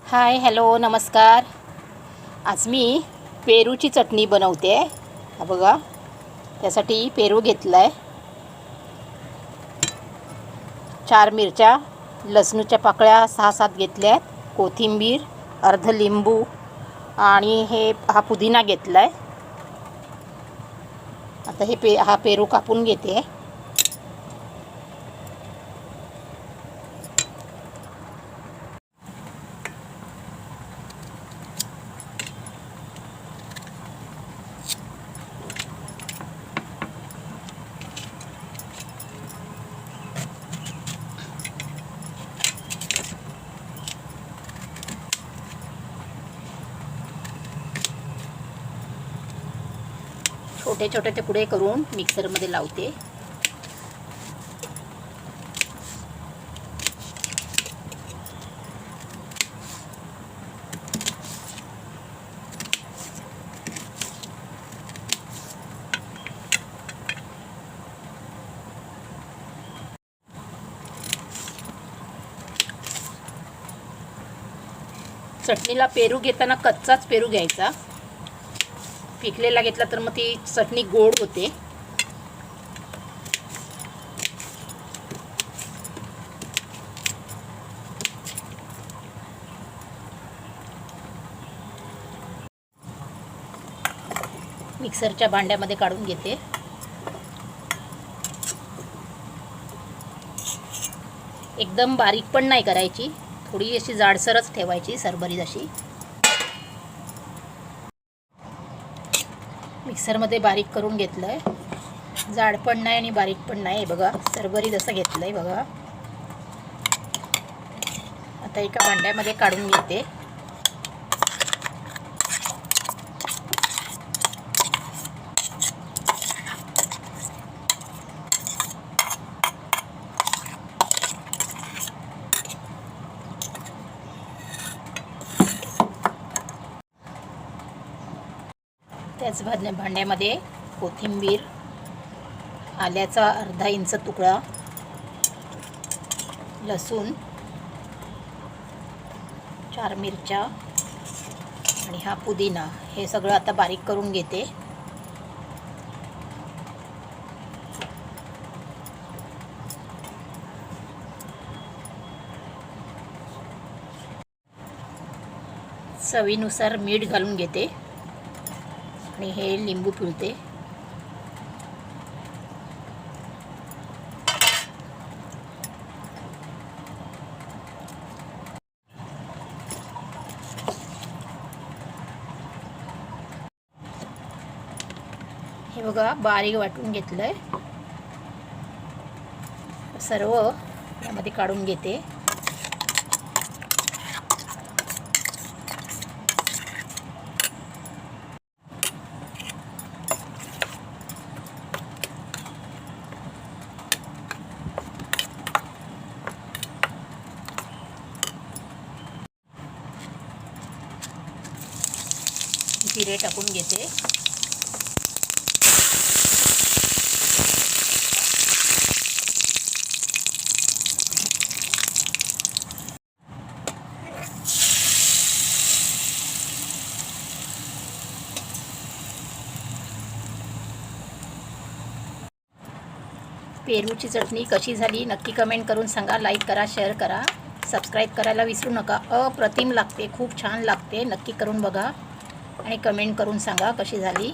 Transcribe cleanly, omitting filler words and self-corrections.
Hi hello नमस्कार. आज मी पेरूची चटणी बनवते. हा बघा, त्यासाठी पेरू घेतला आहे, 4 मिरच्या, लसणूच्या पाकळ्या 6-7 घेतल्या आहेत, कोथिंबीर, अर्ध लिंबू आणि हा पुदिना घेतला आहे. आता हा पेरू कापून घेते. छोटे छोटे तुकडे करून मिक्सरमध्ये लावते. चटणीला पेरू घेताना कच्चाच पेरू घ्यायचा. पिकलेला घेतला तर मग ती चटणी गोड होते. मिक्सरच्या भांड्यामध्ये काढून घेते. एकदम बारीक पण नाही करायची, थोडी अशी जाडसरच ठेवायची, सरबरीत अशी. मिक्सरमध्ये बारीक करून घेतलं आहे. जाड पण नाही आणि बारीक पण नाही. बघा, सरबरीत असं घेतलं आहे बघा. आता एका भांड्यामध्ये काढून घेते. त्याच भांड्यामध्ये कोथिंबीर, आल्याचा अर्धा इंच तुकडा, लसूण, 4 मिरच्या आणि हा पुदिना, हे सगळं आता बारीक करून घेते. चवीनुसार मीठ घालून घेते आणि हे लिंबू पिळते. हे बघा, बारीक वाटून घेतलंय. सर्व यामध्ये काढून घेते. जिरे टाकून घेते. पेरूची चटणी कशी झाली नक्की कमेंट करून सांगा. लाईक करा, शेअर करा, सबस्क्राईब करायला विसरू नका. अप्रतिम लागते, खूप छान लागते. नक्की करून बघा आणि कमेंट करून सांगा कशी झाली.